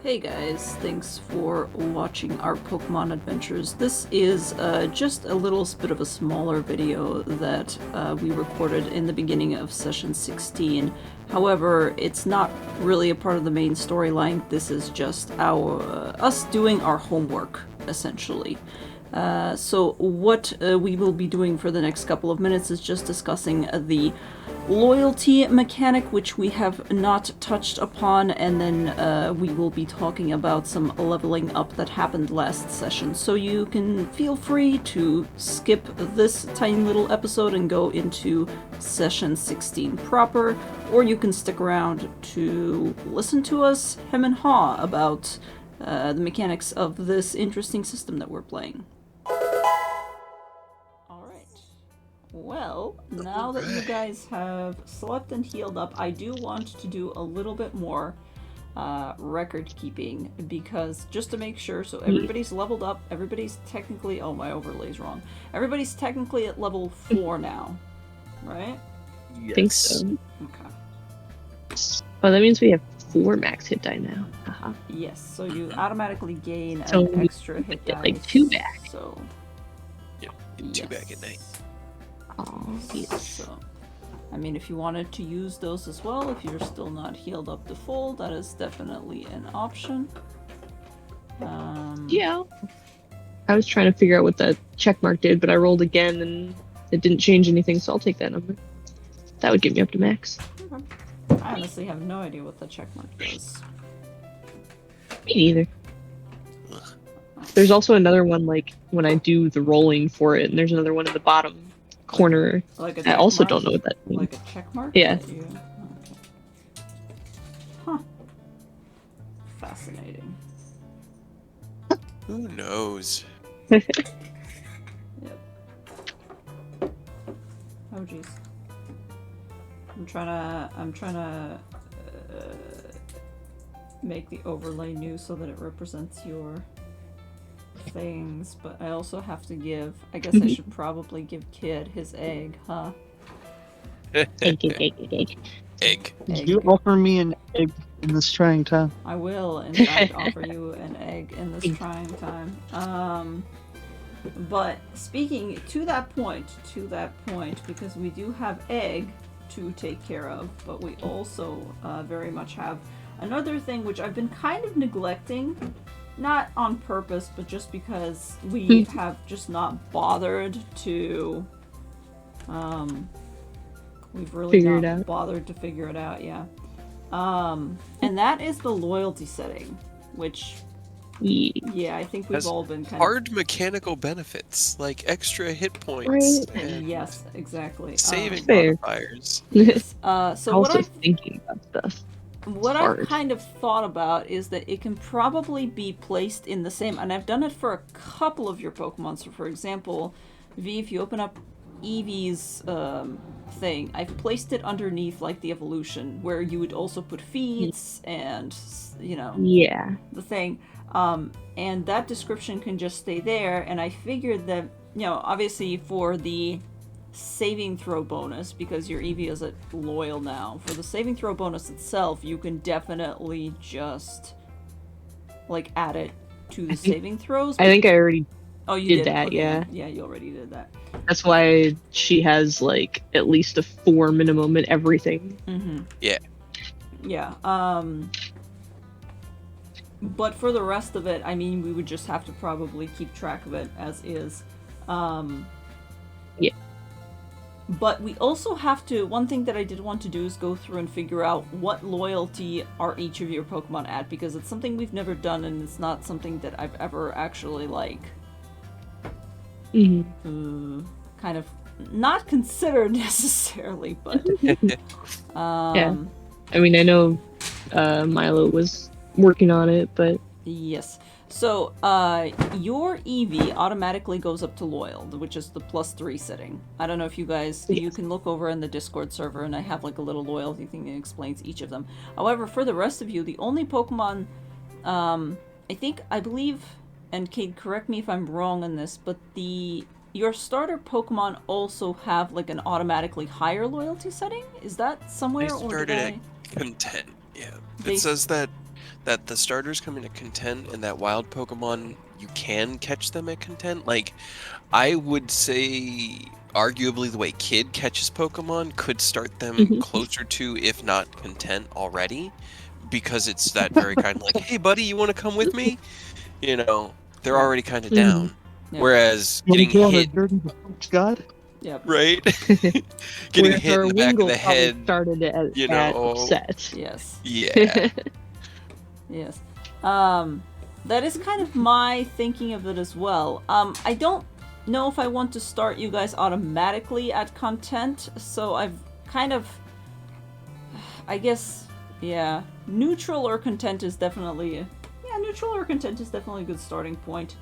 Hey guys, thanks for watching our Pokemon adventures. This is just a little bit of a smaller video that we recorded in the beginning of session 16. However, it's not really a part of the main storyline. This is just us doing our homework, essentially. So what we will be doing for the next couple of minutes is just discussing the loyalty mechanic, which we have not touched upon, and then we will be talking about some leveling up that happened last session. So you can feel free to skip this tiny little episode and go into session 16 proper, or you can stick around to listen to us hem and haw about the mechanics of this interesting system that we're playing. Well, now that you guys have slept and healed up, I do want to do a little bit more record keeping, because just to make sure, so everybody's leveled up, everybody's technically, oh, my overlay's wrong. Everybody's technically at level 4 now, right? Yes. I think so. Okay. Oh, that means we have 4 max hit die now. Uh-huh. Yes, so you automatically gain an extra hit die. Like 2 back. So. Yep, get 2 back at night. Oh, yes. So, I mean, if you wanted to use those as well, if you're still not healed up to full, that is definitely an option. Yeah. I was trying to figure out what that check mark did, but I rolled again and it didn't change anything, so I'll take that number. That would get me up to max. Okay. I honestly have no idea what the check mark does. Me neither. There's also another one, like, when I do the rolling for it, and there's another one in the bottom corner. Like I also mark? don't know what that means. Like a check mark? Yeah. Okay. Huh. Fascinating. Who knows? Yep. Oh jeez. I'm trying to make the overlay new so that it represents your things, but I also have to give, I guess I should probably give Kid his egg, huh? Egg. Egg. Did you offer me an egg in this trying time? I will, in fact, offer you an egg in this trying time. But speaking to that point, because we do have egg to take care of, but we also very much have another thing which I've been kind of neglecting. Not on purpose, but just because we have just not bothered to, we've really not bothered to figure it out, yeah. And that is the loyalty setting, which, yeah, I think we've all been kind hard mechanical benefits, like extra hit points. Right. And yes, exactly. saving modifiers. So what I'm thinking about stuff. What I've kind of thought about is that it can probably be placed in the same, and I've done it for a couple of your Pokemon. So for example, V, if you open up Eevee's thing, I've placed it underneath like the evolution, where you would also put feeds and, you know, the thing. And that description can just stay there, and I figured that, you know, obviously for the saving throw bonus, because your Eevee is loyal now, for the saving throw bonus itself, you can definitely just like add it to the saving throws. I think I already did that. Okay. Yeah, you already did that. That's why she has like at least a 4 minimum in everything. Yeah. But for the rest of it, I mean, we would just have to probably keep track of it as is. But we also have to, one thing that I did want to do is go through and figure out what loyalty are each of your Pokemon at, because it's something we've never done, and it's not something that I've ever actually, like, kind of not considered necessarily, but... yeah. I mean, I know Milo was working on it, but... Yes. So, your Eevee automatically goes up to Loyal, which is the +3 setting. I don't know if you guys, you can look over in the Discord server, and I have like a little loyalty thing that explains each of them. However, for the rest of you, the only Pokemon, I believe, and Kate, correct me if I'm wrong on this, but your starter Pokemon also have like an automatically higher loyalty setting? Is that somewhere? They started at content, yeah. It says that that the starters come into content and that wild Pokemon, you can catch them at content. Like, I would say, arguably, the way Kid catches Pokemon could start them Mhm. closer to, if not content already, because it's that very kind of like, hey, buddy, you want to come with me? You know, they're Yeah. already kind of Mhm. down. Yeah. Whereas You getting want to hit, dirty the French god? Yep. right? Getting Where hit her in the back of Wingull the probably head, started you at know, upset. Yes. yeah. Yes. That is kind of my thinking of it as well. I don't know if I want to start you guys automatically at content, so I've kind of, I guess, yeah, neutral or content is definitely, neutral or content is definitely a good starting point.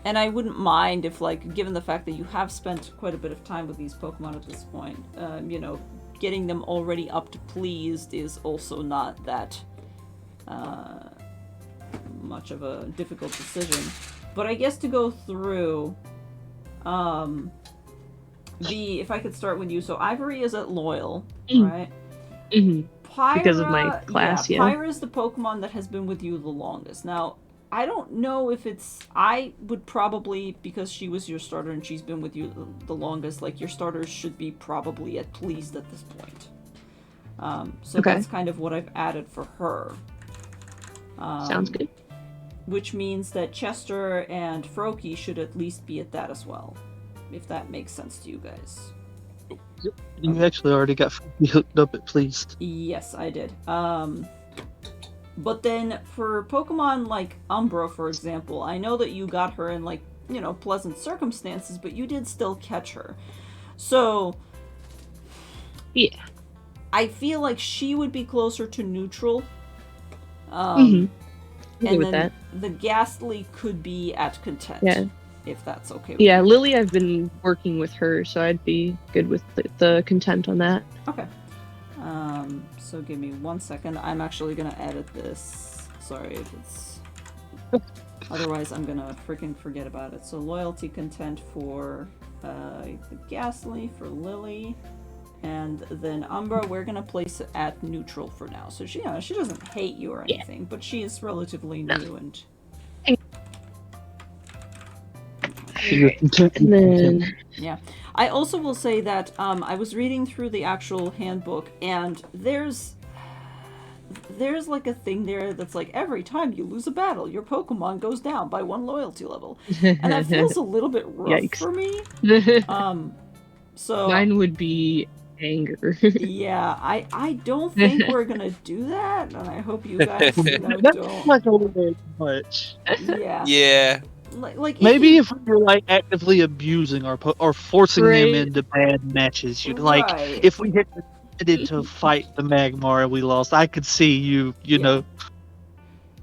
And I wouldn't mind if, like, given the fact that you have spent quite a bit of time with these Pokemon at this point, getting them already up to pleased is also not that much of a difficult decision. But I guess to go through, if I could start with you, so Ivory is at Loyal, right? Mhm. Pyra, Because of my class, yeah. Pyra is the Pokemon that has been with you the longest. Now, I don't know if it's... I would probably, because she was your starter and she's been with you the longest, like, your starters should be probably at pleased at this point. So Okay. that's kind of what I've added for her. Sounds good. Which means that Chester and Froakie should at least be at that as well. If that makes sense to you guys. You actually already got me hooked up at pleased. Yes, I did. But then for Pokemon like Umbra, for example, I know that you got her in, like, pleasant circumstances, but you did still catch her. So, Yeah. I feel like she would be closer to neutral. Mhm. And with then that. the Ghastly could be at content. Yeah. If that's okay with Yeah, you. Lily, I've been working with her, so I'd be good with the content on that. Okay. So give me 1 second. I'm actually gonna edit this. Sorry if it's... Otherwise, I'm gonna freaking forget about it. So loyalty content for the Ghastly, for Lily. And then Umbra, we're gonna place it at neutral for now. So she doesn't hate you or anything, but she is relatively new and... And then Yeah. I also will say that I was reading through the actual handbook, and there's like a thing there that's like, every time you lose a battle, your Pokemon goes down by 1 loyalty level. And that feels a little bit rough Yikes. for me. So mine would be anger. yeah, I don't think we're gonna do that, and I hope you guys That's don't. like a little bit much. Yeah. Yeah. Like Maybe if we were like actively abusing or forcing them Right. into bad matches, you'd like Right. if we had decided to fight the Magmar and we lost, I could see you, Yeah.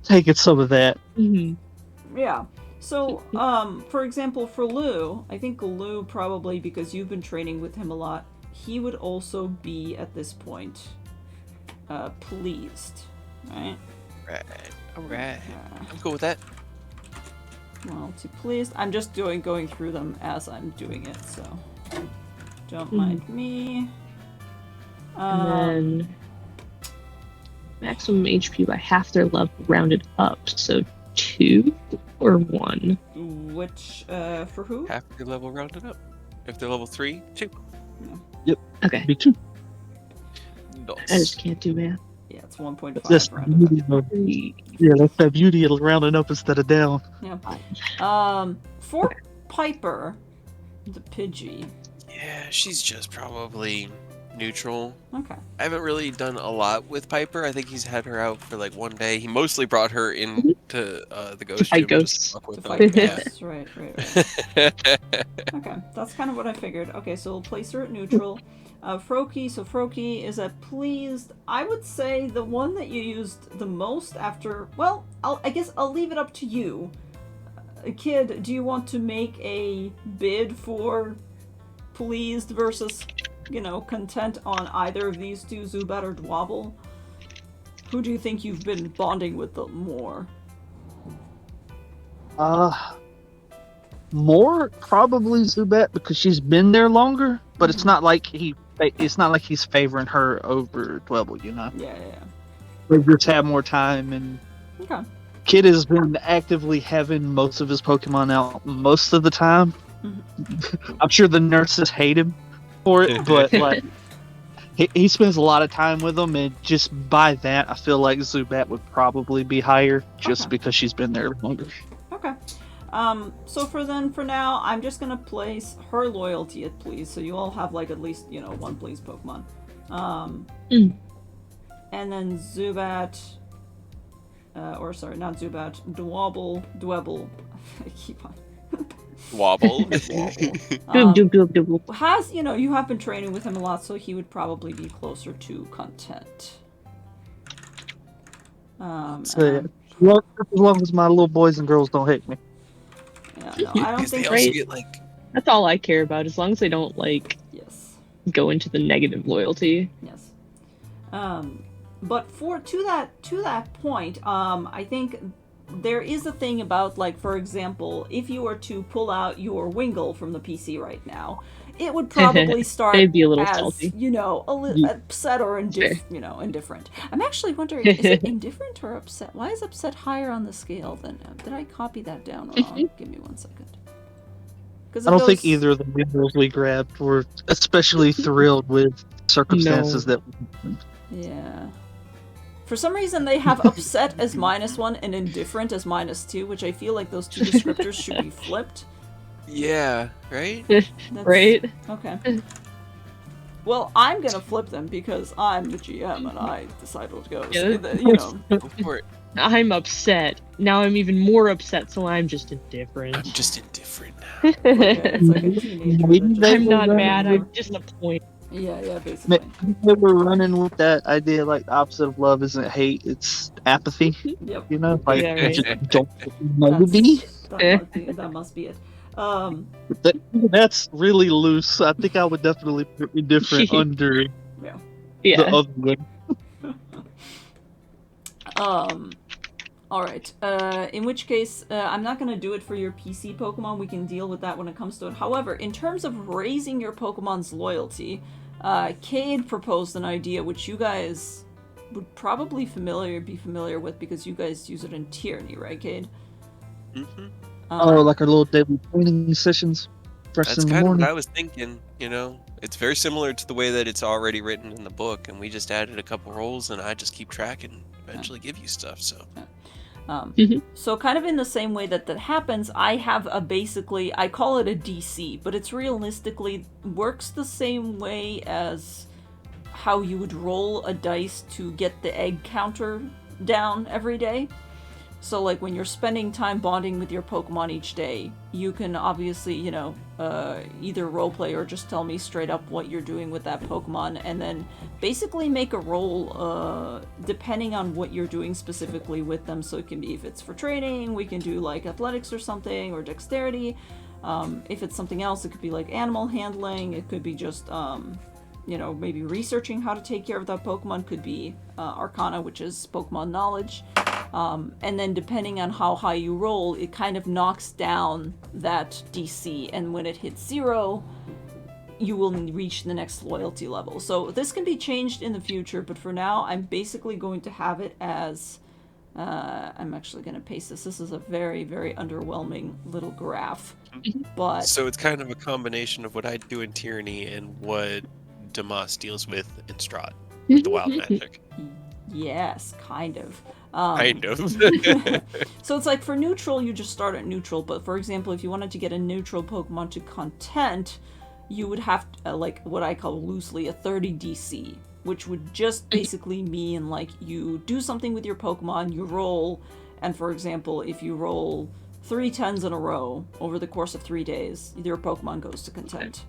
taking some of that. Mhm. Yeah. So, for example, for Lou, I think Lou probably, because you've been training with him a lot, he would also be at this point pleased, right? Right. All right. Yeah. I'm cool with that. Loyalty pleased. I'm just going through them as I'm doing it, so don't Mhm. mind me. And then maximum HP by half their level rounded up, so 2 or 1. Which for who? Half your level rounded up. If they're level 3, 2. Okay. Me too. I just can't do math. Yeah, it's 1.5 That's rounded beauty up. yeah, that's that beauty of rounding up instead of down. For Piper, the Pidgey. Yeah, she's just probably neutral. Okay. I haven't really done a lot with Piper. I think he's had her out for like 1 day. He mostly brought her into the ghost fight gym ghosts. just to fuck with To them. fight Yeah. ghosts. Right. Okay, that's kind of what I figured. Okay, so we'll place her at neutral. Froakie, so Froakie is at pleased. I would say the one that you used the most after... Well, I guess I'll leave it up to you. Kid, do you want to make a bid for pleased versus, content on either of these two, Zubat or Dwobble? Who do you think you've been bonding with the more? More probably Zubat because she's been there longer, but it's not like he's favoring her over Dwebble, Yeah. They just have more time, and Okay. Kid has been actively having most of his Pokemon out most of the time. I'm sure the nurses hate him for it, but like he spends a lot of time with them, and just by that, I feel like Zubat would probably be higher just Okay. because she's been there longer. Okay. So for now, I'm just gonna place her loyalty at please, so you all have like at least, one please Pokemon. And then Zubat, or sorry, not Zubat, Dwebble, I keep on. Wobble. Has, you have been training with him a lot, so he would probably be closer to content. So yeah, as long as my little boys and girls don't hate me. Yeah, no, I don't Because they think. also Right. get like. That's all I care about, as long as they don't Yes. go into the negative loyalty. Yes. But to that point, I think there is a thing about, like, for example, if you were to pull out your Wingull from the PC right now, it would probably start They'd be a little as, salty. upset or indifferent. I'm actually wondering, is it indifferent or upset? Why is upset higher on the scale than... did I copy that down wrong? Give me 1 second. I don't think either of the minerals we grabbed were especially thrilled with circumstances that. Yeah. For some reason, they have upset as -1 and indifferent as -2, which I feel like those two descriptors should be flipped. Yeah, right? Right? Okay. Well, I'm gonna flip them because I'm the GM and I decide what goes. Yeah. Go for it. I'm upset. Now I'm even more upset, so I'm just indifferent. I'm just indifferent now. It's like a teenager. that just- I'm not mad, I'm disappointed. Yeah, basically. They were running with that idea, like the opposite of love isn't hate, it's apathy. Yep. You know, like Yeah, right. just don't maybe. That must be it. That's really loose. I think I would definitely put indifferent under the Yeah. other one. Alright. In which case, I'm not going to do it for your PC Pokemon. We can deal with that when it comes to it. However, in terms of raising your Pokemon's loyalty, Cade proposed an idea which you guys would probably be familiar with because you guys use it in Tyranny, right, Cade? Mm-hmm. Like our little daily training sessions. First That's in the kind of morning. what I was thinking, It's very similar to the way that it's already written in the book, and we just added a couple rolls, and I just keep track and eventually give you stuff, so... So kind of in the same way that happens, I have I call it a DC, but it's realistically works the same way as how you would roll a dice to get the egg counter down every day. So like when you're spending time bonding with your Pokemon each day, you can obviously, either roleplay or just tell me straight up what you're doing with that Pokemon, and then basically make a roll depending on what you're doing specifically with them. So it can be, if it's for training, we can do like athletics or something, or dexterity. If it's something else, it could be like animal handling, it could be just, maybe researching how to take care of that Pokemon, could be Arcana, which is Pokemon knowledge. And then depending on how high you roll, it kind of knocks down that DC, and when it hits 0, you will reach the next loyalty level. So this can be changed in the future, but for now, I'm basically going to have it as... I'm actually going to paste this. This is a very, very underwhelming little graph. But So it's kind of a combination of what I do in Tyranny and what Damas deals with in Strahd, with the wild magic. yes, kind of. Kind of. So it's like for neutral, you just start at neutral, but for example, if you wanted to get a neutral Pokemon to content, you would have like what I call loosely a 30 DC, which would just basically mean like you do something with your Pokemon, you roll, and for example, if you roll 3 10s in a row over the course of 3 days, your Pokemon goes to content.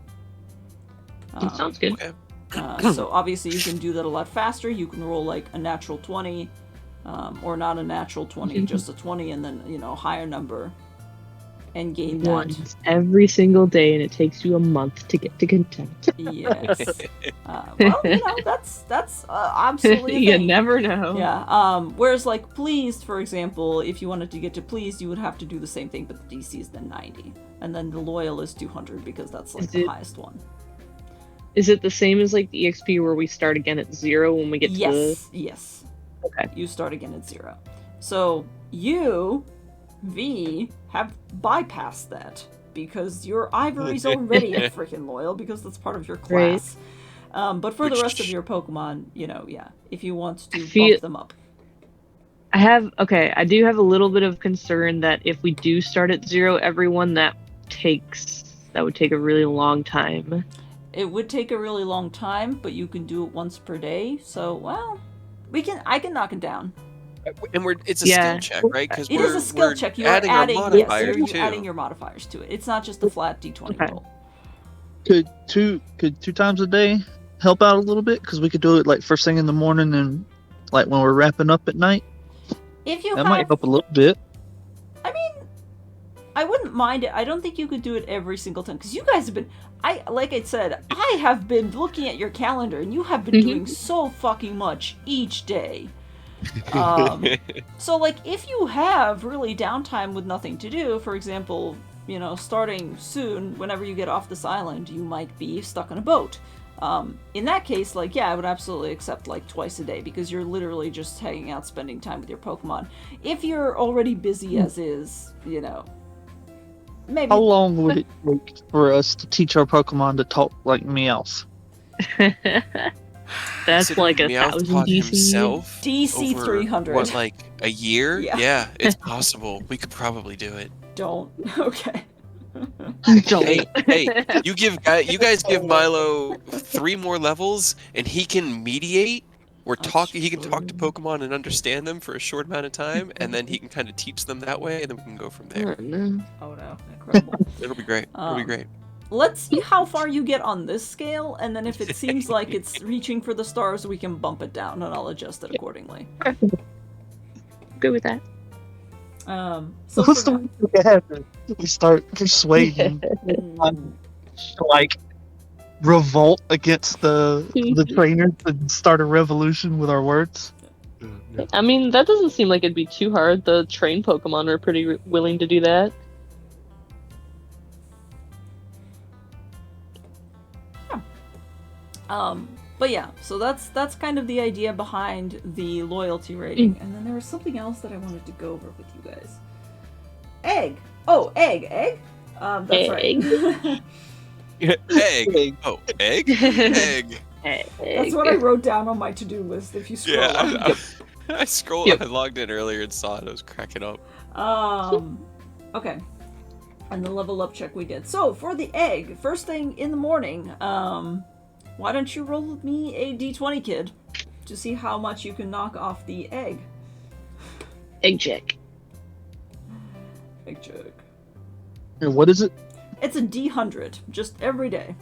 Sounds good. Okay. So obviously you can do that a lot faster. You can roll like a natural 20, or not a natural 20, just a 20, and then, higher number, and gain that. Once every single day, and it takes you a month to get to content. Yes. Well, that's absolutely a You thing. never know. Yeah. Whereas like pleased, for example, if you wanted to get to pleased, you would have to do the same thing, but the DC is then 90, and then the loyal is 200 because that's like the highest one. Is it the same as like the EXP where we start again at 0 when we get to Yes. Okay. you start again at 0. So you, V, have bypassed that because your Ivory's already a freaking loyal because that's part of your class. But for the rest of your Pokemon, if you want to bump them up. I do have a little bit of concern that if we do start at 0, everyone, that would take a really long time. It would take a really long time, but you can do it once per day. So, well, I can knock it down. And it's a skill check, right? Because it is a skill check. You are adding you're adding your modifiers to it. It's not just a flat D20 roll. Could two times a day help out a little bit? Because we could do it like first thing in the morning and like when we're wrapping up at night. That might help a little bit. I mean, I wouldn't mind it. I don't think you could do it every single time because you guys have been. Like I said, I have been looking at your calendar, and you have been doing so fucking much each day. So, like, if you have really downtime with nothing to do, for example, starting soon, whenever you get off this island, you might be stuck on a boat. In that case, like, yeah, I would absolutely accept, like, twice a day, because you're literally just hanging out, spending time with your Pokemon. If you're already busy as is, maybe. How long would it take for us to teach our Pokemon to talk like Meowth? That's like 1,000 DC. Himself DC over, 300. What, like a year? Yeah. It's possible. We could probably do it. Don't. Okay. Hey, you guys give Milo 3 more levels, and he can mediate or talk. He can talk to Pokemon and understand them for a short amount of time, and then he can kind of teach them that way, and then we can go from there. Oh no, incredible! It'll be great. It'll be great. Let's see how far you get on this scale, and then if it seems like it's reaching for the stars, we can bump it down, and I'll adjust it accordingly. Good with that. So what's the way to happen? We start persuading, like revolt against the trainers and start a revolution with our words. I mean, that doesn't seem like it'd be too hard. The trained Pokemon are pretty willing to do that. But yeah, so that's kind of the idea behind the loyalty rating. And then there was something else that I wanted to go over with you guys. Egg. Oh, egg. That's egg. Right. Egg. Oh, egg. Egg. That's what I wrote down on my to-do list. If you scroll up. I scrolled. I logged in earlier and saw it. I was cracking up. Okay. And the level up check we did. So for the egg, first thing in the morning, why don't you roll with me a d20, kid, to see how much you can knock off the egg? Egg check. Egg check. And what is it? It's a d100, just every day.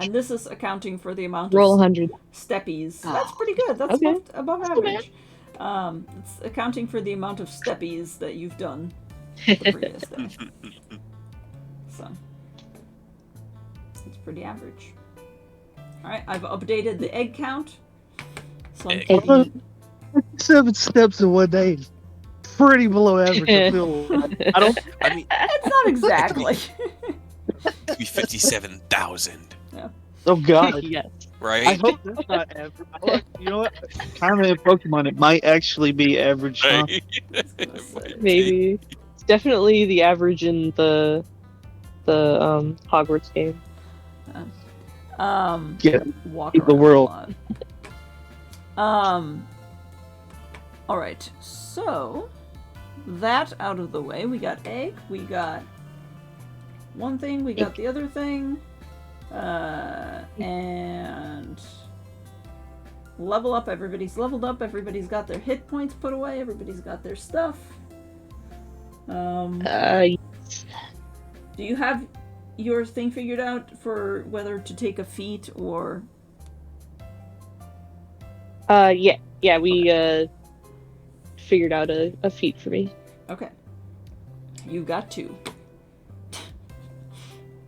And this is accounting for the amount Roll of 100 steppies. That's pretty good. That's okay. above average. It's accounting for the amount of steppies that you've done the previous day. So it's pretty average. Alright, I've updated the egg count. So I'm taking 7 steps in one day. Pretty below average. I mean, it's not exactly. It'd be 57,000. Yeah. Oh god. Yes. Right? I hope that's not average. You know what? Kind of in Pokemon, it might actually be average. Huh? Maybe. It's definitely the average in the Hogwarts game. Walk the world. All right. So that out of the way, we got egg. We got one thing. We got the other thing. And level up. Everybody's leveled up. Everybody's got their hit points put away. Everybody's got their stuff. Do you have your thing figured out for whether to take a feat or? Yeah, we figured out a feat for me. Okay. You got 2.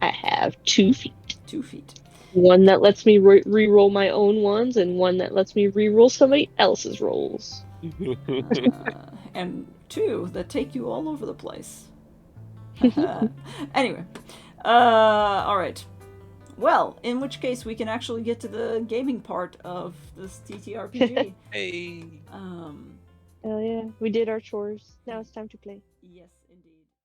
I have 2 feet. 2 feet. One that lets me re-roll my own ones, and one that lets me re-roll somebody else's rolls. And 2 that take you all over the place. Anyway. Alright. Well, in which case we can actually get to the gaming part of this TTRPG. Hey. Oh yeah, we did our chores. Now it's time to play.